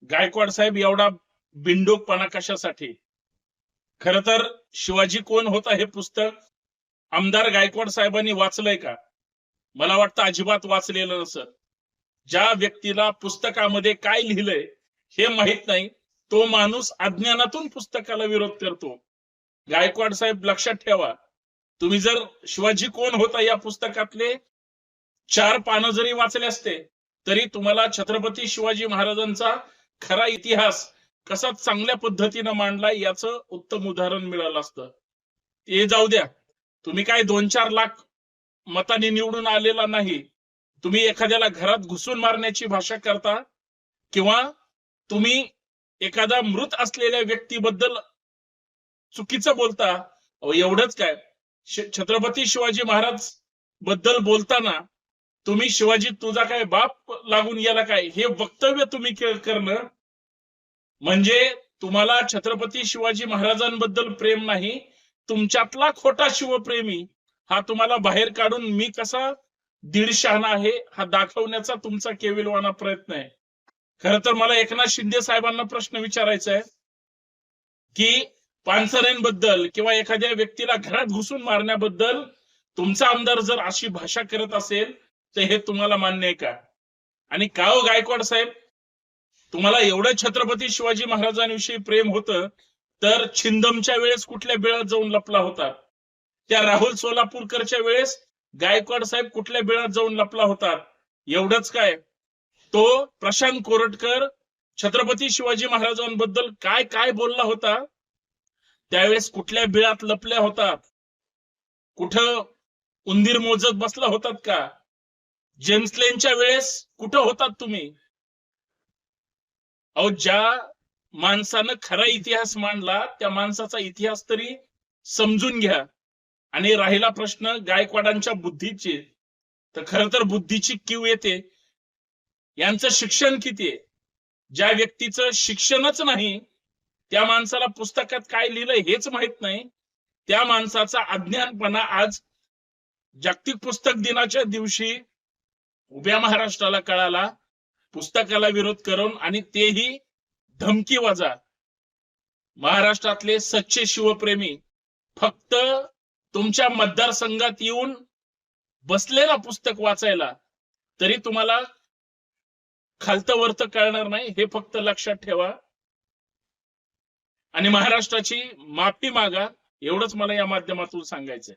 गायकवाड साहेब एवढा बिंडोकपणा कशासाठी? खर तर शिवाजी कोण होता हे पुस्तक आमदार गायकवाड साहेबांनी वाचलंय का? मला वाटतं अजिबात वाचलेलं नसत. ज्या व्यक्तीला पुस्तकामध्ये काय लिहिलंय हे माहित नाही, तो माणूस अज्ञानातून पुस्तकाला विरोध करतो. गायकवाड साहेब लक्षात ठेवा, तुम्ही जर शिवाजी कोण होता या पुस्तकातले 4 पानं जरी वाचले असते तरी तुम्हाला छत्रपती शिवाजी महाराजांचा खरा इतिहास कसा चांगल्या पद्धतीनं मांडला याचं उत्तम उदाहरण मिळालं असतं. ते जाऊ द्या, तुम्ही काय 2-4 लाख मतांनी निवडून आलेला नाही. तुम्ही एखाद्याला घरात घुसून मारण्याची भाषा करता किंवा तुम्ही एखादा मृत असलेल्या व्यक्तीबद्दल चुकीचं बोलता. एवढंच काय, छत्रपती शिवाजी महाराज बद्दल बोलताना तुम्ही शिवाजी तुझा काय बाप लागून गेला काय हे वक्तव्य तुम्ही करणं म्हणजे तुम्हाला छत्रपती शिवाजी महाराजांबद्दल प्रेम नाही, तुमच्यातला खोटा शिवप्रेमी हा तुम्हाला बाहेर काढून मी कसा दीडशहाणा आहे हा दाखवण्याचा तुमचा केविलवाणा प्रयत्न आहे. खरं तर मला एकनाथ शिंदे साहेबांना प्रश्न विचारायचा आहे की पानसरेंबद्दल किंवा एखाद्या व्यक्तीला घरात घुसून मारण्याबद्दल तुमचा आमदार जर अशी भाषा करत असेल तर हे तुम्हाला मान्य आहे का? आणि का हो गायकवाड साहेब, तुम्हाला एवढं छत्रपती शिवाजी महाराजांविषयी प्रेम होतं तर छिंदमच्या वेळेस कुठल्या बिळात जाऊन लपला होता? त्या राहुल सोलापूरकरच्या वेळेस गायकवाड साहेब कुठल्या बिळात जाऊन लपला होता? एवढंच काय, तो प्रशांत कोरटकर छत्रपती शिवाजी महाराजांबद्दल काय काय बोलला होता त्यावेळेस कुठल्या बिळात लपल्या होतात? कुठं उंदीर मोजत बसला होतात का? जेम्स लेनच्या वेळेस कुठं होतात तुम्ही? अहो, ज्या माणसानं खरा इतिहास मांडला त्या माणसाचा इतिहास तरी समजून घ्या. आणि राहिला प्रश्न गायकवाडांच्या बुद्धीची, तर खरं तर बुद्धीची कीव येते यांचं शिक्षण किती आहे? ज्या व्यक्तीचं शिक्षणच नाही, त्या माणसाला पुस्तकात काय लिहिलंय हेच माहित नाही, त्या माणसाचा अज्ञानपणा आज जागतिक पुस्तक दिनाच्या दिवशी उभ्या महाराष्ट्राला कळाला. पुस्तकाला विरोध करून, आणि तेही धमकी वजा. महाराष्ट्रातले सच्चे शिवप्रेमी फक्त तुमच्या मतदारसंघात येऊन बसलेला पुस्तक वाचायला तरी तुम्हाला खालतं वरतं कळणार नाही, हे फक्त लक्षात ठेवा. आणि महाराष्ट्राची माफी मागा, एवढंच मला या माध्यमातून सांगायचंय.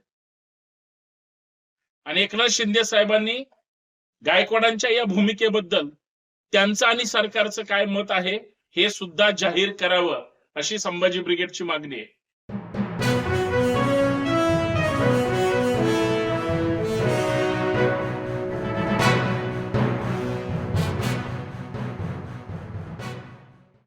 आणि एकनाथ शिंदे साहेबांनी गायकवाडांच्या या भूमिकेबद्दल त्यांचं आणि सरकारचं काय मत आहे हे सुद्धा जाहीर करावं, अशी संभाजी ब्रिगेडची मागणी आहे.